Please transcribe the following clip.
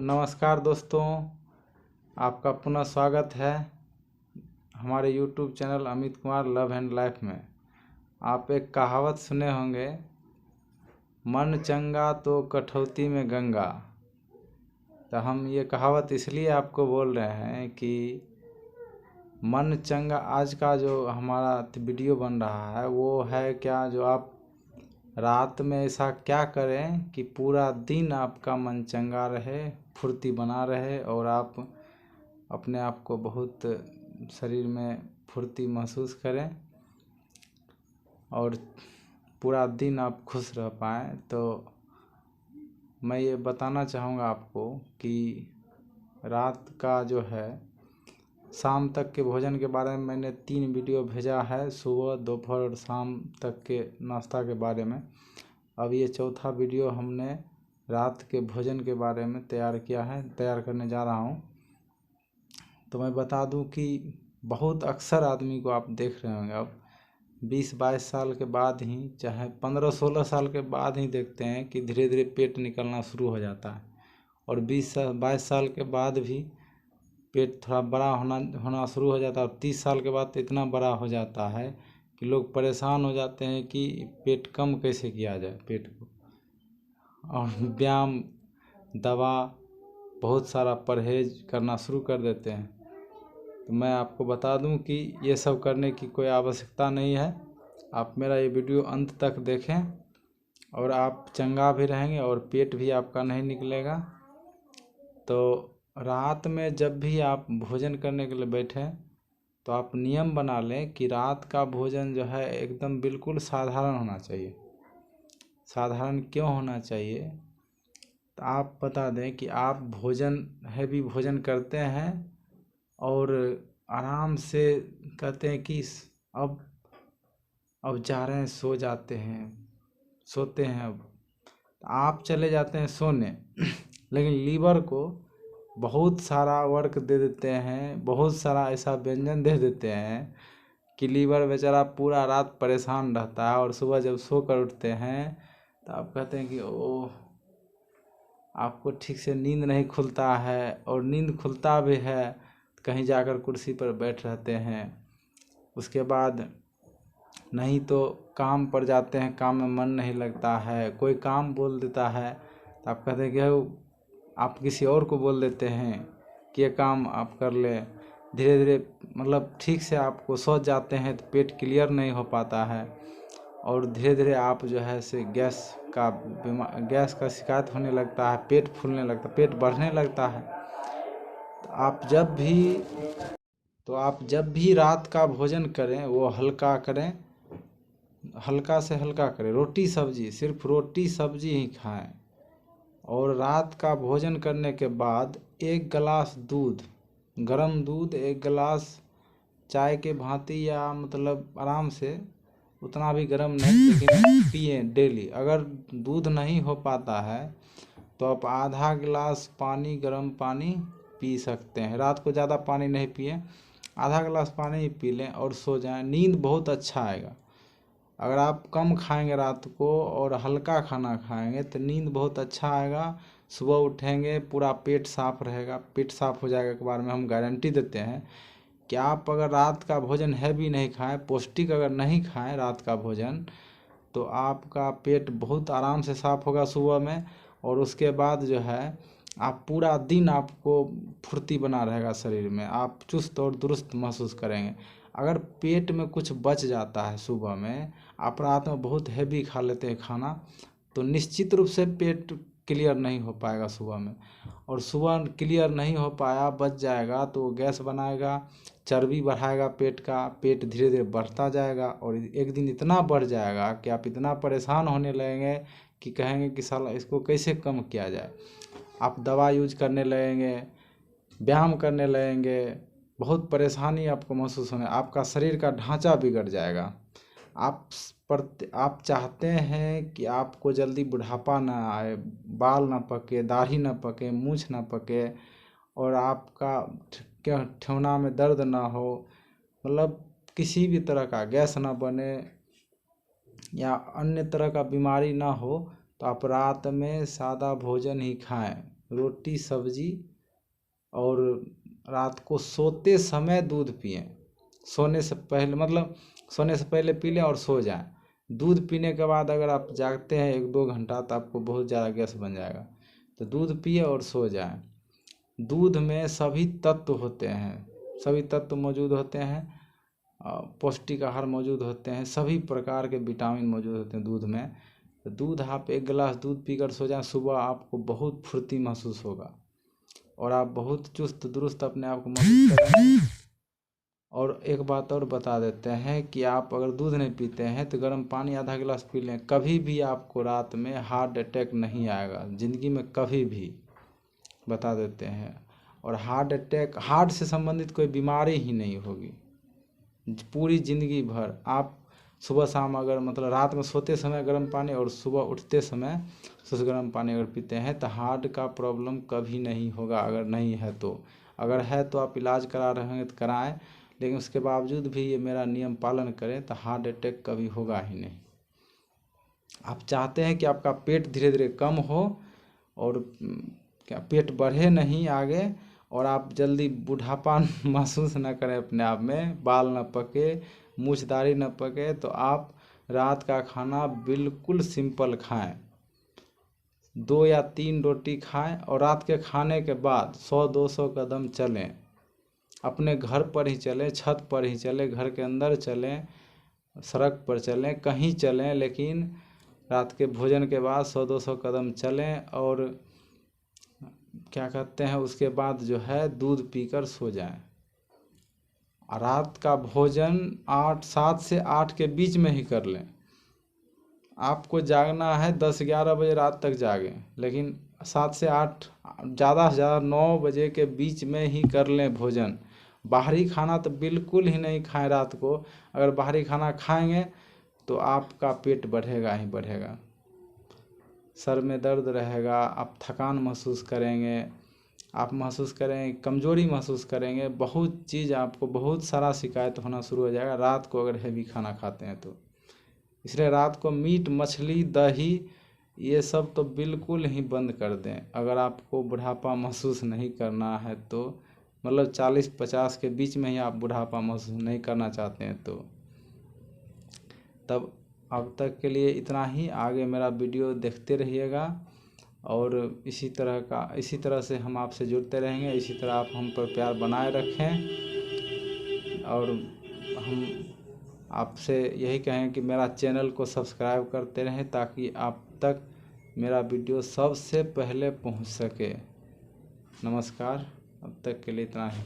नमस्कार दोस्तों, आपका पुनः स्वागत है हमारे YouTube channel Amit Kumar love and life में। आप एक कहावत सुने होंगे, मन चंगा तो कठौती में गंगा। तो हम ये कहावत इसलिए आपको बोल रहे हैं कि मन चंगा आज का जो हमारा वीडियो बन रहा है वो है क्या, जो आप रात में ऐसा क्या करें कि पूरा दिन आपका मन चंगा रहे, फुर्ती बना रहे और आप अपने आप को बहुत शरीर में फुर्ती महसूस करें और पूरा दिन आप खुश रह पाएँ। तो मैं ये बताना चाहूँगा आपको कि रात का जो है शाम तक के भोजन के बारे में मैंने 3 वीडियो भेजा है, सुबह, दोपहर और शाम तक के नाश्ता के बारे में। अब ये चौथा वीडियो हमने रात के भोजन के बारे में तैयार करने जा रहा हूँ। तो मैं बता दूं कि बहुत अक्सर आदमी को आप देख रहे होंगे, अब 20-22 साल के बाद ही, चाहे 15-16 साल के बाद ही देखते हैं कि धीरे धीरे पेट निकलना शुरू हो जाता है। और 20-22 साल के बाद भी पेट थोड़ा बड़ा होना शुरू हो जाता है। और 30 साल के बाद तो इतना बड़ा हो जाता है कि लोग परेशान हो जाते हैं कि पेट कम कैसे किया जाए पेट को। और व्यायाम, दवा, बहुत सारा परहेज करना शुरू कर देते हैं। तो मैं आपको बता दूं कि ये सब करने की कोई आवश्यकता नहीं है। आप मेरा ये वीडियो अंत तक देखें और आप चंगा भी रहेंगे और पेट भी आपका नहीं निकलेगा। तो रात में जब भी आप भोजन करने के लिए बैठें तो आप नियम बना लें कि रात का भोजन जो है एकदम बिल्कुल साधारण होना चाहिए। साधारण क्यों होना चाहिए, तो आप बता दें कि आप हैवी भोजन करते हैं और आराम से कहते हैं कि अब जा रहे हैं, सोते हैं। अब आप चले जाते हैं सोने लेकिन लीवर को बहुत सारा वर्क दे देते हैं, बहुत सारा ऐसा व्यंजन दे देते हैं कि लीवर बेचारा पूरा रात परेशान रहता है। और सुबह जब सो कर उठते हैं तो आप कहते हैं कि ओह, आपको ठीक से नींद नहीं खुलता है। और नींद खुलता भी है तो कहीं जाकर कुर्सी पर बैठ रहते हैं। उसके बाद नहीं तो काम पर जाते हैं, काम में मन नहीं लगता है, कोई काम बोल देता है तो आप कहते हैं कि आप किसी और को बोल देते हैं कि ये काम आप कर ले। धीरे धीरे मतलब ठीक से आपको सोच जाते हैं तो पेट क्लियर नहीं हो पाता है और धीरे धीरे आप जो है से गैस का शिकायत होने लगता है, पेट फूलने लगता है, पेट बढ़ने लगता है। तो आप जब भी रात का भोजन करें वो हल्का करें, हल्का से हल्का करें। रोटी सब्जी, सिर्फ रोटी सब्जी ही खाएं। और रात का भोजन करने के बाद 1 गिलास दूध, गर्म दूध 1 गिलास चाय के भांति, या मतलब आराम से, उतना भी गर्म नहीं लेकिन पिए डेली। अगर दूध नहीं हो पाता है तो आप आधा गिलास पानी, गर्म पानी पी सकते हैं। रात को ज़्यादा पानी नहीं पिए, आधा गिलास पानी ही पी लें और सो जाएं। नींद बहुत अच्छा आएगा। अगर आप कम खाएंगे रात को और हल्का खाना खाएंगे तो नींद बहुत अच्छा आएगा। सुबह उठेंगे पूरा पेट साफ रहेगा। पेट साफ हो जाएगा के बारे में हम गारंटी देते हैं कि आप अगर रात का भोजन हैवी नहीं खाएं, पौष्टिक अगर नहीं खाएं रात का भोजन, तो आपका पेट बहुत आराम से साफ होगा सुबह में। और उसके बाद जो है आप पूरा दिन आपको फुर्ती बना रहेगा शरीर में, आप चुस्त और दुरुस्त महसूस करेंगे। अगर पेट में कुछ बच जाता है सुबह में, आप रात में बहुत हैवी खा लेते हैं खाना, तो निश्चित रूप से पेट क्लियर नहीं हो पाएगा सुबह में। और सुबह क्लियर नहीं हो पाया, बच जाएगा तो गैस बनाएगा, चर्बी बढ़ाएगा पेट का। पेट धीरे धीरे बढ़ता जाएगा और एक दिन इतना बढ़ जाएगा कि आप इतना परेशान होने लगेंगे कि कहेंगे कि साला इसको कैसे कम किया जाए। आप दवा यूज करने लगेंगे, व्यायाम करने लगेंगे, बहुत परेशानी आपको महसूस होने, आपका शरीर का ढांचा बिगड़ जाएगा। आप चाहते हैं कि आपको जल्दी बुढ़ापा ना आए, बाल ना पके, दाढ़ी ना पके, मूंछ ना पके और आपका ठेहुना में दर्द ना हो, मतलब किसी भी तरह का गैस ना बने या अन्य तरह का बीमारी ना हो, तो आप रात में सादा भोजन ही खाएं। रोटी सब्जी, और रात को सोते समय दूध पिएं। सोने से पहले, मतलब सोने से पहले पी लें और सो जाएं। दूध पीने के बाद अगर आप जागते हैं 1-2 घंटा तो आपको बहुत ज़्यादा गैस बन जाएगा। तो दूध पिए और सो जाएं। दूध में सभी तत्व होते हैं, सभी तत्व मौजूद होते हैं, पौष्टिक आहार मौजूद होते हैं, सभी प्रकार के विटामिन मौजूद होते हैं दूध में। तो दूध आप 1 गिलास दूध पीकर सो जाएं, सुबह आपको बहुत फुर्ती महसूस होगा और आप बहुत चुस्त दुरुस्त अपने आप को महसूस करेंगे। और एक बात और बता देते हैं कि आप अगर दूध नहीं पीते हैं तो गर्म पानी आधा गिलास पी लें, कभी भी आपको रात में हार्ट अटैक नहीं आएगा, ज़िंदगी में कभी भी, बता देते हैं। और हार्ट अटैक, हार्ट से संबंधित कोई बीमारी ही नहीं होगी पूरी ज़िंदगी भर। आप सुबह शाम अगर, मतलब रात में सोते समय गर्म पानी और सुबह उठते समय सुबह गर्म पानी अगर पीते हैं तो हार्ट का प्रॉब्लम कभी नहीं होगा। अगर नहीं है तो, अगर है तो आप इलाज करा रहे हैं तो कराएं, लेकिन उसके बावजूद भी ये मेरा नियम पालन करें तो हार्ट अटैक कभी होगा ही नहीं। आप चाहते हैं कि आपका पेट धीरे धीरे कम हो और क्या पेट बढ़े नहीं आगे, और आप जल्दी बुढ़ापा महसूस न करें अपने आप में, बाल न पके, मूछदारी न पके, तो आप रात का खाना बिल्कुल सिंपल खाएं। 2 या 3 रोटी खाएं और रात के खाने के बाद 100-200 कदम चलें। अपने घर पर ही चलें, छत पर ही चलें, घर के अंदर चलें, सड़क पर चलें, कहीं चलें, लेकिन रात के भोजन के बाद 100-200 कदम चलें। और क्या कहते हैं, उसके बाद जो है दूध पीकर सो जाएं। रात का भोजन 7 से 8 के बीच में ही कर लें। आपको जागना है 10-11 बजे रात तक जागें, लेकिन 7 से 8, ज़्यादा से ज़्यादा 9 बजे के बीच में ही कर लें भोजन। बाहरी खाना तो बिल्कुल ही नहीं खाएं रात को। अगर बाहरी खाना खाएंगे तो आपका पेट बढ़ेगा ही बढ़ेगा, सर में दर्द रहेगा, आप थकान महसूस करेंगे, आप महसूस करेंगे, कमज़ोरी महसूस करेंगे, बहुत चीज़, आपको बहुत सारा शिकायत होना शुरू हो जाएगा रात को अगर हैवी खाना खाते हैं तो। इसलिए रात को मीट मछली दही ये सब तो बिल्कुल ही बंद कर दें। अगर आपको बुढ़ापा महसूस नहीं करना है तो, मतलब 40-50 के बीच में ही आप बुढ़ापा महसूस नहीं करना चाहते हैं तो, तब अब तक के लिए इतना ही। आगे मेरा वीडियो देखते रहिएगा और इसी तरह से हम आपसे जुड़ते रहेंगे। इसी तरह आप हम पर प्यार बनाए रखें। और हम आपसे यही कहें कि मेरा चैनल को सब्सक्राइब करते रहें ताकि आप तक मेरा वीडियो सबसे पहले पहुंच सके। नमस्कार, अब तक के लिए इतना ही।